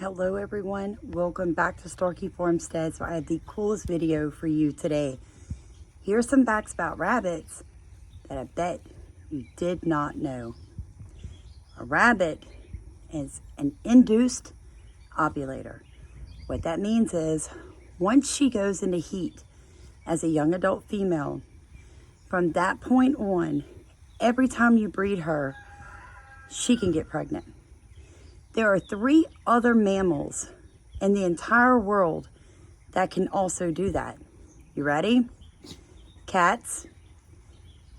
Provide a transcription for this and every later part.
Hello everyone, welcome back to Storky Farmstead. So I have the coolest video for you today. Here's some facts about rabbits that I bet you did not know. A rabbit is an induced ovulator. What that means is once she goes into heat as a young adult female, from that point on, every time you breed her, she can get pregnant. There are 3 other mammals in the entire world that can also do that. You ready? Cats,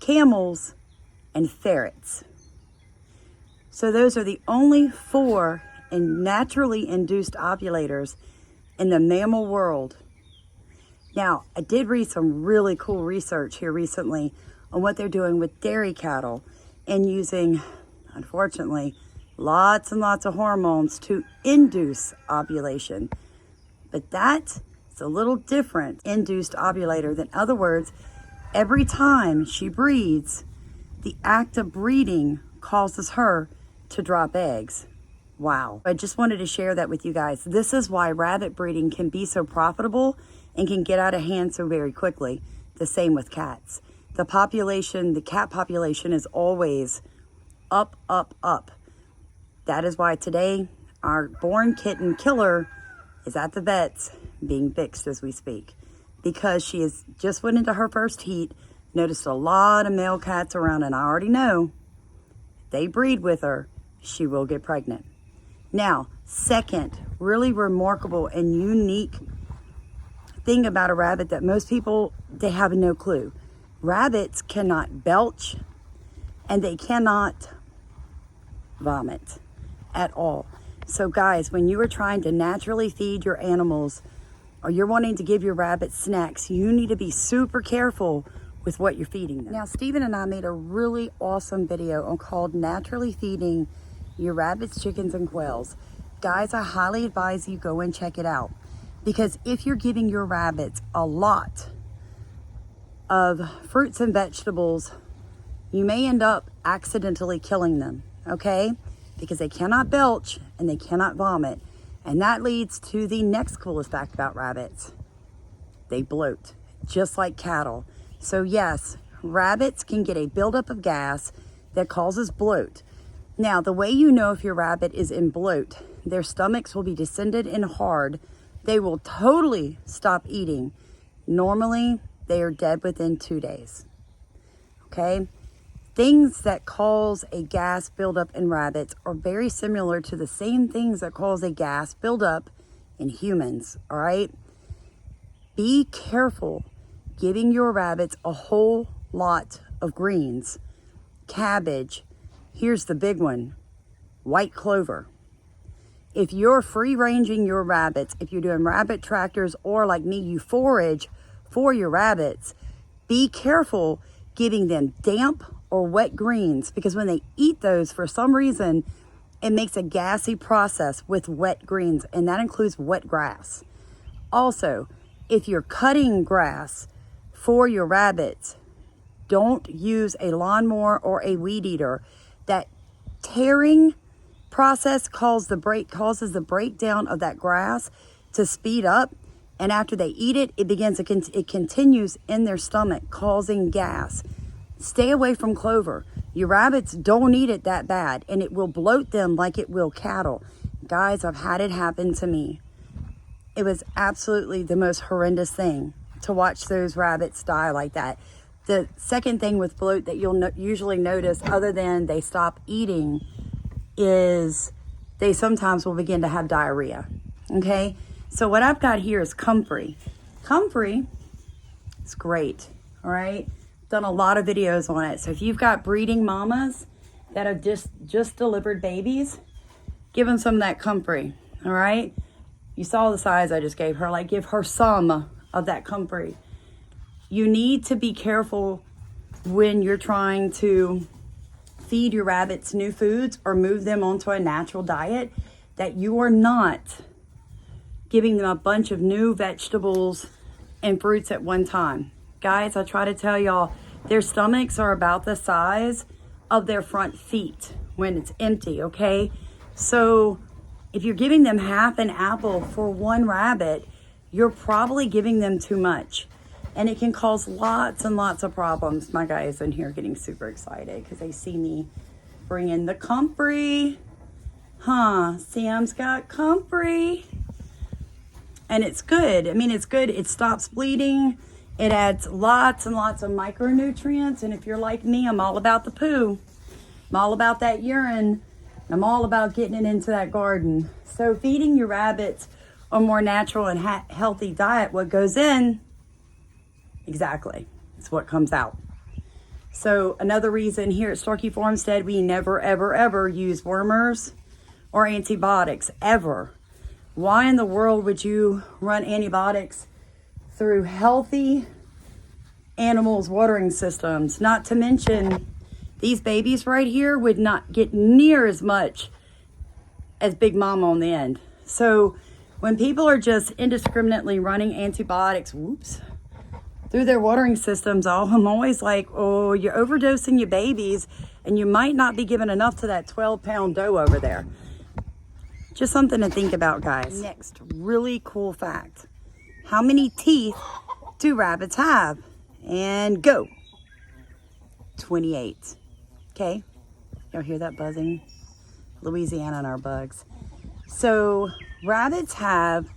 camels, and ferrets. So those are the only 4 naturally induced ovulators in the mammal world. Now, I did read some really cool research here recently on what they're doing with dairy cattle and using, unfortunately, lots and lots of hormones to induce ovulation. But that is a little different, induced ovulator. In other words, every time she breeds, the act of breeding causes her to drop eggs. Wow. I just wanted to share that with you guys. This is why rabbit breeding can be so profitable and can get out of hand so very quickly. The same with cats. The cat population is always up, up, up. That is why today our born kitten killer is at the vet's being fixed as we speak, because she has just went into her first heat, noticed a lot of male cats around, and I already know if they breed with her, she will get pregnant. Now, second, really remarkable and unique thing about a rabbit that most people, they have no clue. Rabbits cannot belch and they cannot vomit at all. So guys, when you are trying to naturally feed your animals or you're wanting to give your rabbits snacks, you need to be super careful with what you're feeding them. Now, Steven and I made a really awesome video called Naturally Feeding Your Rabbits, Chickens, and Quails. Guys, I highly advise you go and check it out, because if you're giving your rabbits a lot of fruits and vegetables, you may end up accidentally killing them, okay? Because they cannot belch and they cannot vomit. And that leads to the next coolest fact about rabbits. They bloat, just like cattle. So yes, rabbits can get a buildup of gas that causes bloat. Now, the way you know if your rabbit is in bloat, their stomachs will be distended and hard. They will totally stop eating. Normally, they are dead within 2 days, okay? Things that cause a gas buildup in rabbits are very similar to the same things that cause a gas buildup in humans, all right? Be careful giving your rabbits a whole lot of greens. Cabbage, here's the big one, white clover. If you're free-ranging your rabbits, if you're doing rabbit tractors, or like me, you forage for your rabbits, be careful giving them damp or wet greens, because when they eat those, for some reason, it makes a gassy process with wet greens, and that includes wet grass. Also, if you're cutting grass for your rabbits, don't use a lawnmower or a weed eater. That tearing process causes the breakdown of that grass to speed up, and after they eat it, it continues in their stomach, causing gas. Stay away from clover. Your rabbits don't eat it that bad, and it will bloat them like it will cattle. Guys, I've had it happen to me. It was absolutely the most horrendous thing to watch those rabbits die like that. The second thing with bloat that you'll usually notice, other than they stop eating, is they sometimes will begin to have diarrhea, okay? So what I've got here is comfrey. Comfrey is great, all right? Done a lot of videos on it. So if you've got breeding mamas that have just delivered babies, give them some of that comfrey, all right? You saw the size I just gave her. Like, give her some of that comfrey. You need to be careful when you're trying to feed your rabbits new foods or move them onto a natural diet, that you are not giving them a bunch of new vegetables and fruits at one time. Guys, I try to tell y'all, their stomachs are about the size of their front feet when it's empty, okay? So if you're giving them half an apple for one rabbit, you're probably giving them too much. And it can cause lots and lots of problems. My guy is in here getting super excited because they see me bring in the comfrey. Huh, Sam's got comfrey. And it's good. I mean, it's good. It stops bleeding. It adds lots and lots of micronutrients. And if you're like me, I'm all about the poo. I'm all about that urine. I'm all about getting it into that garden. So feeding your rabbits a more natural and healthy diet, what goes in, exactly, it's what comes out. So another reason here at Storky Farmstead, we never, ever, ever use wormers or antibiotics, ever. Why in the world would you run antibiotics through healthy animals' watering systems? Not to mention, these babies right here would not get near as much as Big Mama on the end. So when people are just indiscriminately running antibiotics, through their watering systems, I'm always like, oh, you're overdosing your babies and you might not be giving enough to that 12-pound doe over there. Just something to think about, guys. Next, really cool fact. How many teeth do rabbits have? And go. 28. Okay, y'all hear that buzzing? Louisiana and our bugs. So rabbits have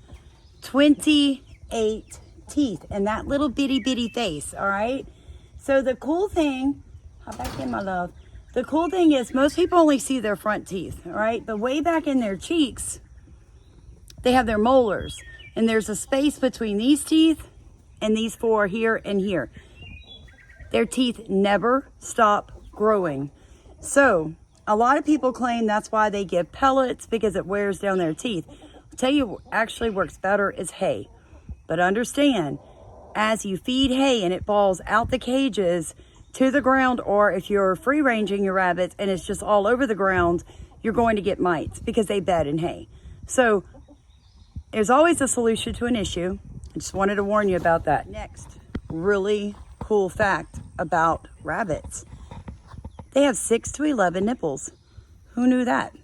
28 teeth in that little bitty face, all right? So the cool thing, hop back in, my love. The cool thing is most people only see their front teeth, all right? But way back in their cheeks, they have their molars. And there's a space between these teeth and these four here and here. Their teeth never stop growing. So a lot of people claim that's why they give pellets, because it wears down their teeth. I'll tell you what actually works better is hay. But understand, as you feed hay and it falls out the cages to the ground, or if you're free ranging your rabbits and it's just all over the ground, you're going to get mites because they bed in hay. So there's always a solution to an issue. I just wanted to warn you about that. Next, really cool fact about rabbits. They have 6 to 11 nipples. Who knew that?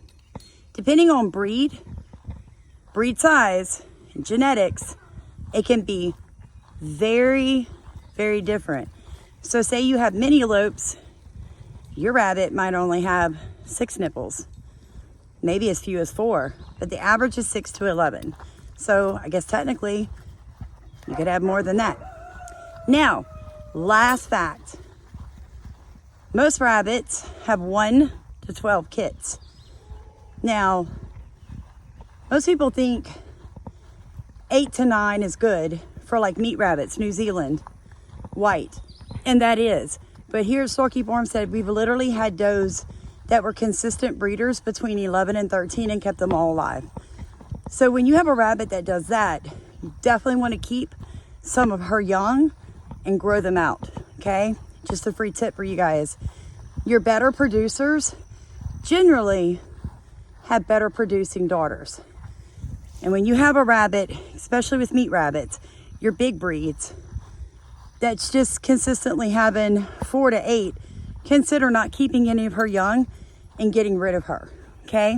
Depending on breed size, and genetics, it can be very, very different. So say you have mini lopes, your rabbit might only have 6 nipples, maybe as few as 4, but the average is 6 to 11. So I guess technically you could have more than that. Now, last fact. Most rabbits have 1 to 12 kits. Now, most people think 8 to 9 is good for like meat rabbits, New Zealand, white. And that is. But here at Storky Farmstead, we've literally had does that were consistent breeders between 11 and 13 and kept them all alive. So when you have a rabbit that does that, you definitely want to keep some of her young and grow them out, okay? Just a free tip for you guys. Your better producers generally have better producing daughters. And when you have a rabbit, especially with meat rabbits, your big breeds, that's just consistently having 4 to 8, consider not keeping any of her young and getting rid of her, okay?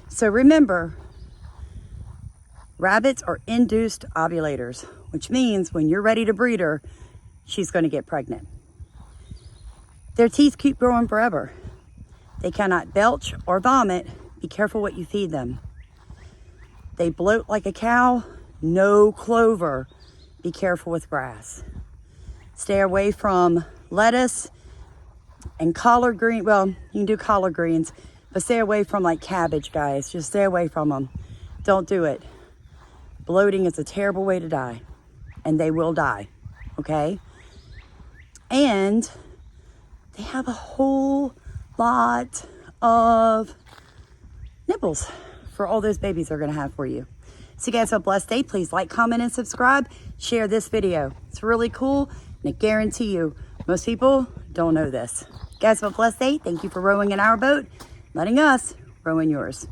So remember, rabbits are induced ovulators, which means when you're ready to breed her, she's going to get pregnant. Their teeth keep growing forever. They cannot belch or vomit. Be careful what you feed them. They bloat like a cow. No clover. Be careful with grass. Stay away from lettuce and collard green. Well, you can do collard greens, but stay away from like cabbage, guys. Just stay away from them. Don't do it. Bloating is a terrible way to die, and they will die, okay? And they have a whole lot of nipples for all those babies they're going to have for you. So you guys have a blessed day. Please like, comment, and subscribe. Share this video. It's really cool, and I guarantee you, most people don't know this. You guys have a blessed day. Thank you for rowing in our boat, letting us row in yours.